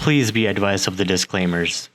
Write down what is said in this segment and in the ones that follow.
Please be advised of the disclaimers.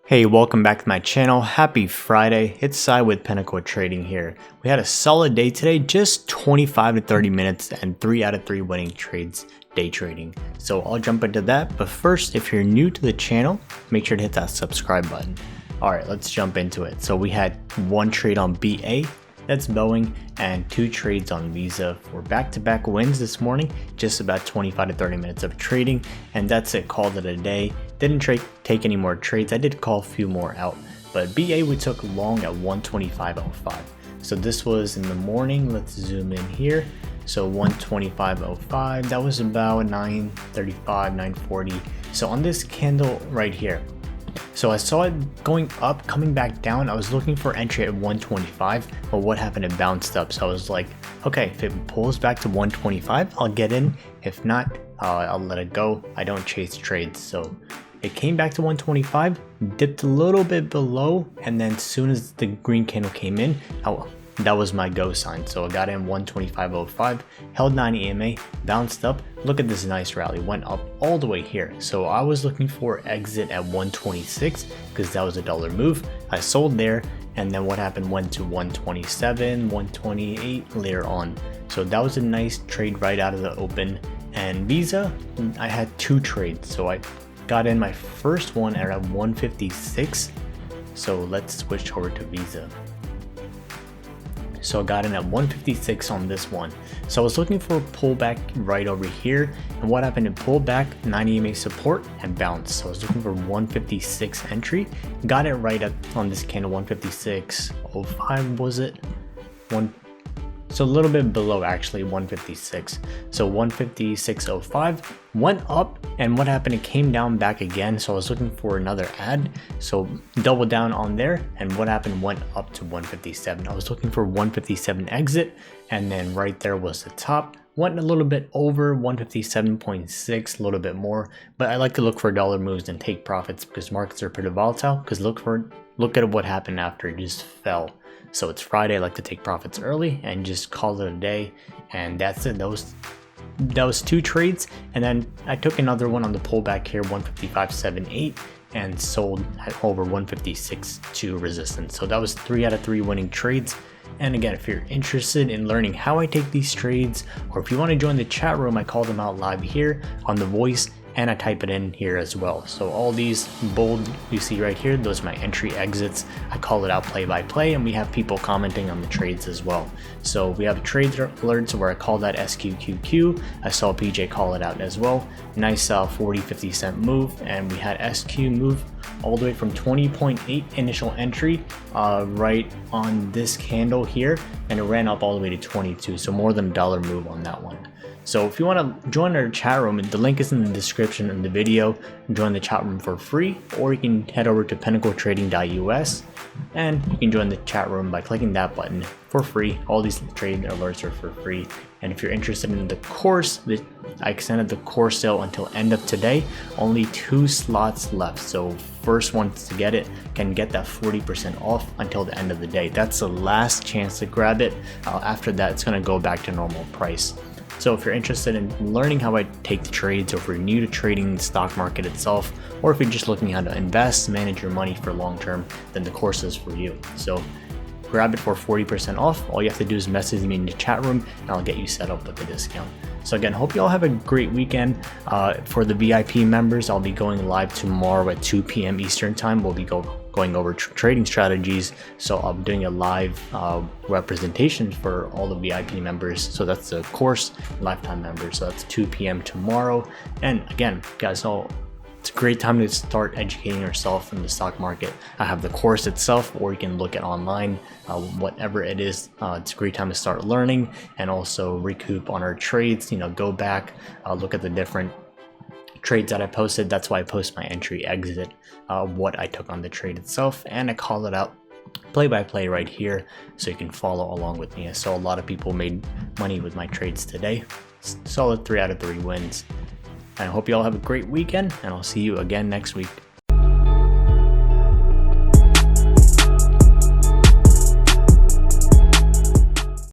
Hey, welcome back to my channel. Happy Friday. It's Sai with Pinnacle Trading here. We had a solid day today, just 25 to 30 minutes and 3 out of 3 winning trades day trading. So I'll jump into that. But first, if you're new to the channel, make sure to hit that subscribe button. All right, let's jump into it. So we had one trade on BA, that's Boeing, and 2 trades on Visa for back-to-back wins this morning. Just about 25 to 30 minutes of trading, and that's it. Called it a day. Didn't take any more trades. I did call a few more out, but BA we took long at 125.05. So this was in the morning. Let's zoom in here. So 125.05. That was about 9:35, 9:40. So on this candle right here. So I saw it going up, coming back down. I was looking for entry at 125, but what happened? It bounced up. So I was like, okay, if it pulls back to 125, I'll get in. If not, I'll let it go. I don't chase trades. So it came back to 125, dipped a little bit below, and then as soon as the green candle came in, that was my go sign. So I got in 125.05, held 9 EMA, bounced up. Look at this nice rally, went up all the way here. So I was looking for exit at 126 because that was a dollar move. I sold there, and then what happened? Went to 127, 128 later on. So that was a nice trade right out of the open. And Visa, I had 2 trades. So I got in my first one at around 156. So let's switch over to Visa. So I got in at 156 on this one. So I was looking for a pullback right over here, and what happened? It pulled back, 9 EMA support, and bounced. So I was looking for 156 entry, got it right up on this candle. 156.05 was it? So a little bit below, actually, 156. So 156.05 went up, and what happened? It came down back again. So I was looking for another add, so double down on there, and what happened? Went up to 157. I was looking for 157 exit, and then right there was the top. Went a little bit over 157.6, a little bit more, but I like to look for dollar moves and take profits because markets are pretty volatile. Because look at what happened after it just fell. So it's Friday. I like to take profits early and just call it a day, and that's it. That was 2 trades, and then I took another one on the pullback here, 155.78, and sold at over 156 to resistance. So that was 3 out of 3 winning trades. And again, if you're interested in learning how I take these trades, or if you want to join the chat room, I call them out live here on the voice, and I type it in here as well. So all these bold you see right here, those are my entry exits. I call it out play by play, and we have people commenting on the trades as well. So we have trade alerts where I call that SQQQ. I saw PJ call it out as well. Nice 40-50 cent move, and we had SQ move all the way from 20.8 initial entry right on this candle here, and it ran up all the way to 22. So more than a dollar move on that one. So if you want to join our chat room, the link is in the description in the video. Join the chat room for free, or you can head over to pinnacletrading.us and you can join the chat room by clicking that button for free. All these trade alerts are for free. And if you're interested in the course, I extended the course sale until end of today. Only 2 slots left. So first ones to get it can get that 40% off until the end of the day. That's the last chance to grab it. After that, it's going to go back to normal price. So if you're interested in learning how I take the trades, or if you're new to trading the stock market itself, or if you're just looking how to invest, manage your money for long term, then the course is for you. So grab it for 40% off. All you have to do is message me in the chat room, and I'll get you set up with the discount. So again, hope you all have a great weekend. For the VIP members, I'll be going live tomorrow at 2 p.m. Eastern time. We'll be going over trading strategies. So I'm doing a live representation for all the VIP members. So that's the course lifetime members. So that's 2 p.m. tomorrow. And again, guys, it's a great time to start educating yourself in the stock market. I have the course itself, or you can look at online, whatever it is. It's a great time to start learning and also recoup on our trades. Go back, look at the different trades that I posted. That's why I post my entry exit, what I took on the trade itself, and I call it out play by play right here so you can follow along with me. I saw a lot of people made money with my trades today. Solid 3 out of 3 wins. I hope you all have a great weekend, and I'll see you again next week.